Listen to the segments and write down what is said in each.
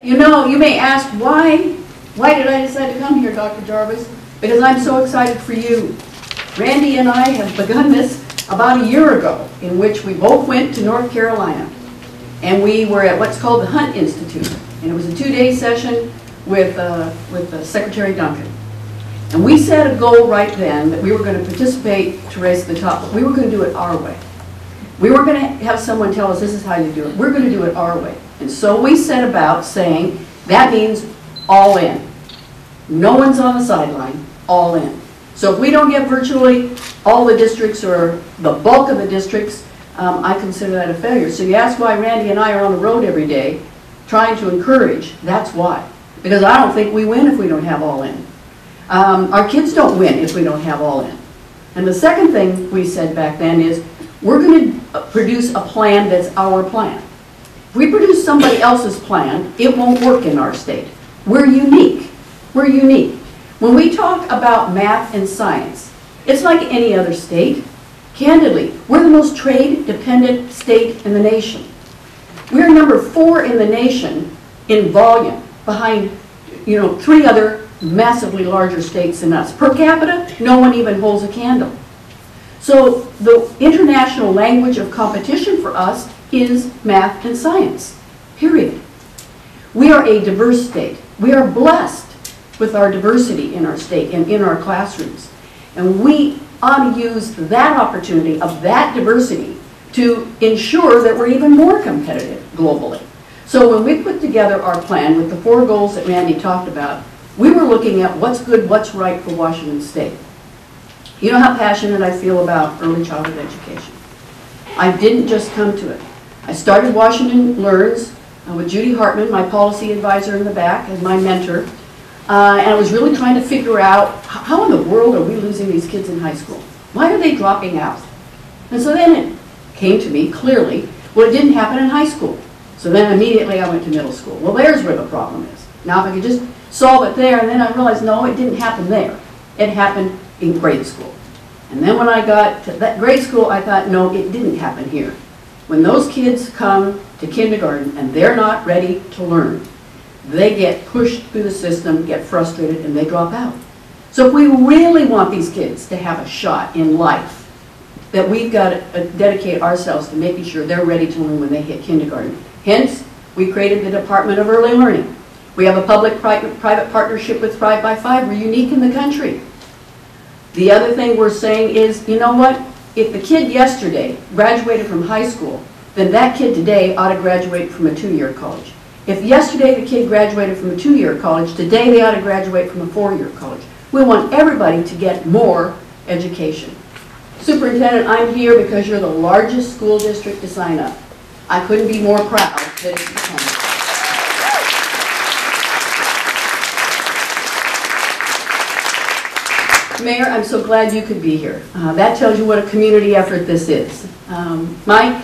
You know, you may ask, why did I decide to come here, Dr. Jarvis? Because I'm so excited for you. Randy and I have begun this about a year ago, in which we both went to North Carolina. And we were at what's called the Hunt Institute. And it was a 2-day session with Secretary Duncan. And we set a goal right then that we were going to participate to Race to the Top, but we were going to do it our way. We weren't going to have someone tell us this is how you do it. We're going to do it our way. And so we set about saying that means all in. No one's on the sideline, all in. So if we don't get virtually all the districts or the bulk of the districts, I consider that a failure. So you ask why Randy and I are on the road every day trying to encourage. That's why. Because I don't think we win if we don't have all in. Our kids don't win if we don't have all in. And the second thing we said back then is we're going to produce a plan that's our plan. If we produce somebody else's plan, it won't work in our state. We're unique. We're unique. When we talk about math and science, it's like any other state. Candidly, we're the most trade-dependent state in the nation. We're number 4 in the nation in volume, behind 3 other massively larger states than us. Per capita, no one even holds a candle. So the international language of competition for us is math and science, period. We are a diverse state. We are blessed with our diversity in our state and in our classrooms. And we ought to use that opportunity of that diversity to ensure that we're even more competitive globally. So when we put together our plan with the 4 goals that Randy talked about, we were looking at what's good, what's right for Washington State. You know how passionate I feel about early childhood education. I didn't just come to it. I started Washington Learns with Judy Hartman, my policy advisor in the back, as my mentor. And I was really trying to figure out how in the world are we losing these kids in high school? Why are they dropping out? And so then it came to me clearly, well, it didn't happen in high school. So then immediately I went to middle school. Well, there's where the problem is. Now if I could just solve it there, and then I realized, no, it didn't happen there. It happened in grade school. And then when I got to that grade school, I thought, no, it didn't happen here. When those kids come to kindergarten and they're not ready to learn, they get pushed through the system, get frustrated, and they drop out. So if we really want these kids to have a shot in life, that we've got to dedicate ourselves to making sure they're ready to learn when they hit kindergarten. Hence, we created the Department of Early Learning. We have a public-private partnership with Thrive by 5. We're unique in the country. The other thing we're saying is, you know what? If the kid yesterday graduated from high school, then that kid today ought to graduate from a 2-year college. If yesterday the kid graduated from a 2-year college, today they ought to graduate from a 4-year college. We want everybody to get more education. Superintendent, I'm here because you're the largest school district to sign up. I couldn't be more proud that it's become. Mayor, I'm so glad you could be here. That tells you what a community effort this is. Mike,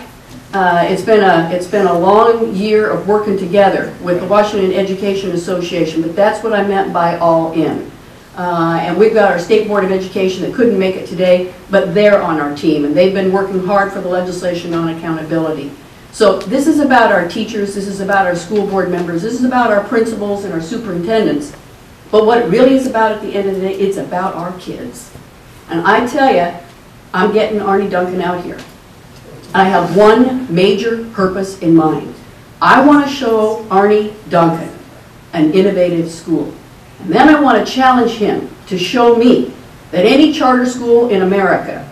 it's been a long year of working together with the Washington Education Association, but that's what I meant by all in. And we've got our State Board of Education that couldn't make it today, but they're on our team, and they've been working hard for the legislation on accountability. So this is about our teachers, this is about our school board members, this is about our principals and our superintendents. But what it really is about at the end of the day, it's about our kids. And I tell you, I'm getting Arnie Duncan out here. I have one major purpose in mind. I want to show Arnie Duncan an innovative school. And then I want to challenge him to show me that any charter school in America,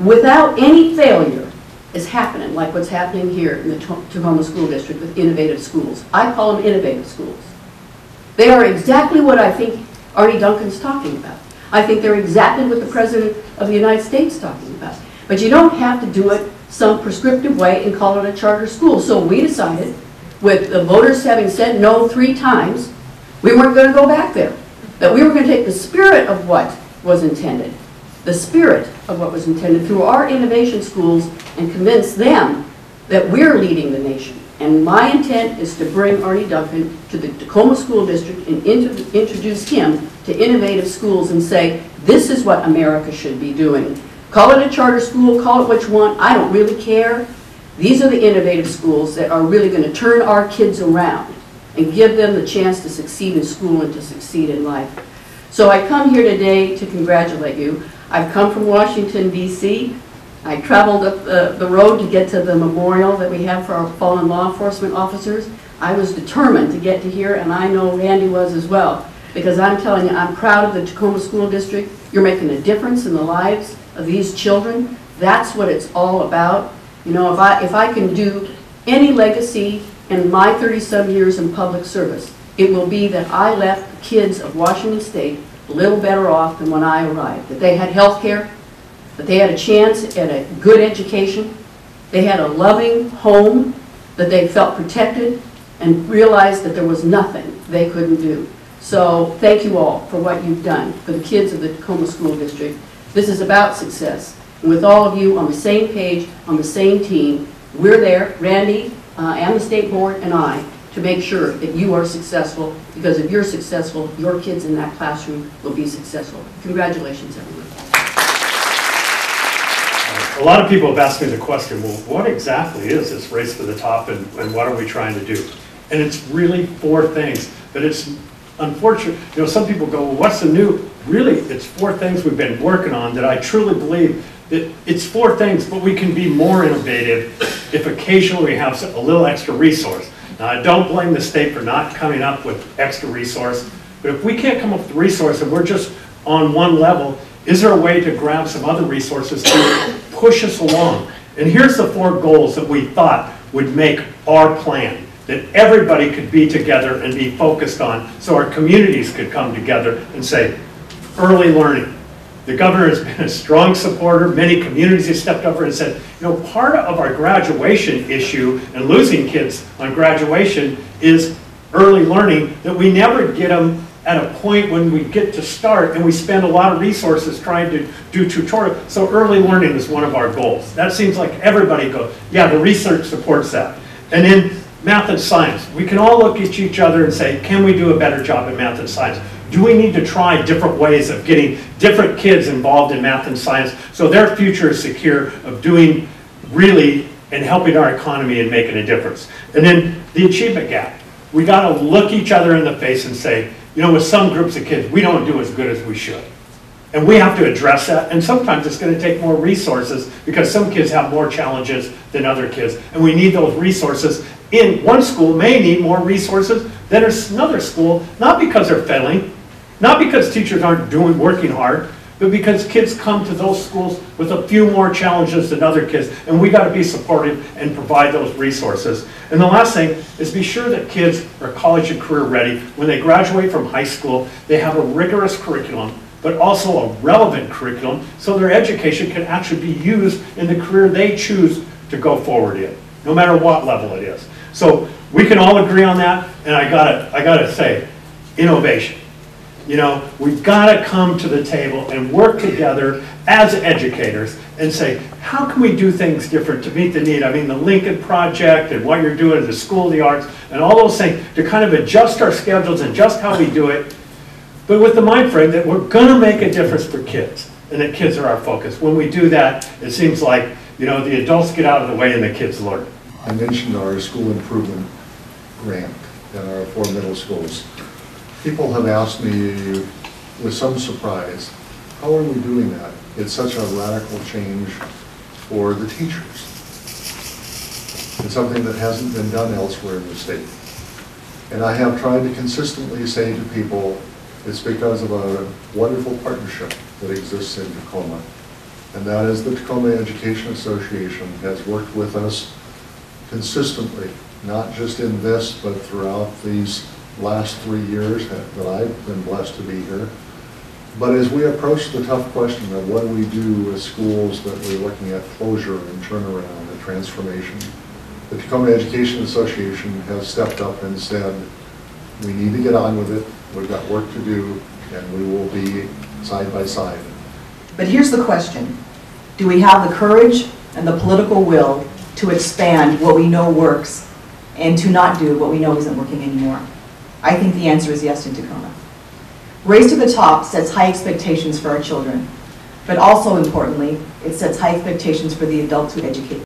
without any failure, is happening like what's happening here in the Tacoma School District with innovative schools. I call them innovative schools. They are exactly what I think Arnie Duncan's talking about. I think they're exactly what the President of the United States is talking about. But you don't have to do it some prescriptive way and call it a charter school. So we decided, with the voters having said no 3 times, we weren't going to go back there. That we were going to take the spirit of what was intended, the spirit of what was intended through our innovation schools and convince them that we're leading the nation. And my intent is to bring Arnie Duncan to the Tacoma School District and introduce him to innovative schools and say, this is what America should be doing. Call it a charter school, call it what you want, I don't really care. These are the innovative schools that are really going to turn our kids around. and give them the chance to succeed in school and to succeed in life. So I come here today to congratulate you. I've come from Washington, D.C. I traveled up the road to get to the memorial that we have for our fallen law enforcement officers. I was determined to get to here, and I know Randy was as well, because I'm telling you, I'm proud of the Tacoma School District. You're making a difference in the lives of these children. That's what it's all about. You know, if I can do any legacy in my 30-some years in public service, it will be that I left the kids of Washington State a little better off than when I arrived. That they had health care, that they had a chance at a good education, they had a loving home, that they felt protected, and realized that there was nothing they couldn't do. So thank you all for what you've done for the kids of the Tacoma School District. This is about success. And with all of you on the same page, on the same team, we're there, Randy and the State Board and I, to make sure that you are successful, because if you're successful, your kids in that classroom will be successful. Congratulations, everyone. A lot of people have asked me the question, well, what exactly is this Race to the Top, and what are we trying to do? And it's really 4 things. But it's unfortunate, you know, some people go, well, what's the new? Really, it's 4 things we've been working on that I truly believe that it's 4 things, but we can be more innovative if occasionally we have a little extra resource. Now, I don't blame the state for not coming up with extra resource, but if we can't come up with resource and we're just on one level, is there a way to grab some other resources to push us along? And here's the 4 goals that we thought would make our plan, that everybody could be together and be focused on, so our communities could come together and say, early learning. The governor has been a strong supporter. Many communities have stepped up and said, you know, part of our graduation issue and losing kids on graduation is early learning, that we never get them at a point when we get to start, and we spend a lot of resources trying to do tutorial. So early learning is one of our goals. That seems like everybody goes, yeah, the research supports that. And then math and science. We can all look at each other and say, can we do a better job in math and science? Do we need to try different ways of getting different kids involved in math and science so their future is secure, of doing really and helping our economy and making a difference? And then the achievement gap. We got to look each other in the face and say, you know, with some groups of kids, we don't do as good as we should. And we have to address that, and sometimes it's going to take more resources because some kids have more challenges than other kids, and we need those resources. In one school may need more resources than another school, not because they're failing, not because teachers aren't working hard, but because kids come to those schools with a few more challenges than other kids, and we got to be supportive and provide those resources. And the last thing is be sure that kids are college and career ready. When they graduate from high school, they have a rigorous curriculum, but also a relevant curriculum, so their education can actually be used in the career they choose to go forward in, no matter what level it is. So we can all agree on that, and I gotta say, innovation. You know, we've got to come to the table and work together as educators and say, how can we do things different to meet the need? I mean, the Lincoln Project and what you're doing at the School of the Arts and all those things, to kind of adjust our schedules and just how we do it, but with the mind frame that we're going to make a difference for kids and that kids are our focus. When we do that, it seems like, you know, the adults get out of the way and the kids learn. I mentioned our school improvement grant in our 4 middle schools. People have asked me with some surprise, how are we doing that? It's such a radical change for the teachers. It's something that hasn't been done elsewhere in the state. And I have tried to consistently say to people, it's because of a wonderful partnership that exists in Tacoma. And that is the Tacoma Education Association has worked with us consistently, not just in this, but throughout these last 3 years that I've been blessed to be here. But as we approach the tough question of what do we do with schools that we're looking at closure and turnaround and transformation, the Tacoma Education Association has stepped up and said, we need to get on with it, we've got work to do, and we will be side by side. But here's the question. Do we have the courage and the political will to expand what we know works and to not do what we know isn't working anymore? I think the answer is yes in Tacoma. Race to the Top sets high expectations for our children, but also importantly, it sets high expectations for the adults who educate them.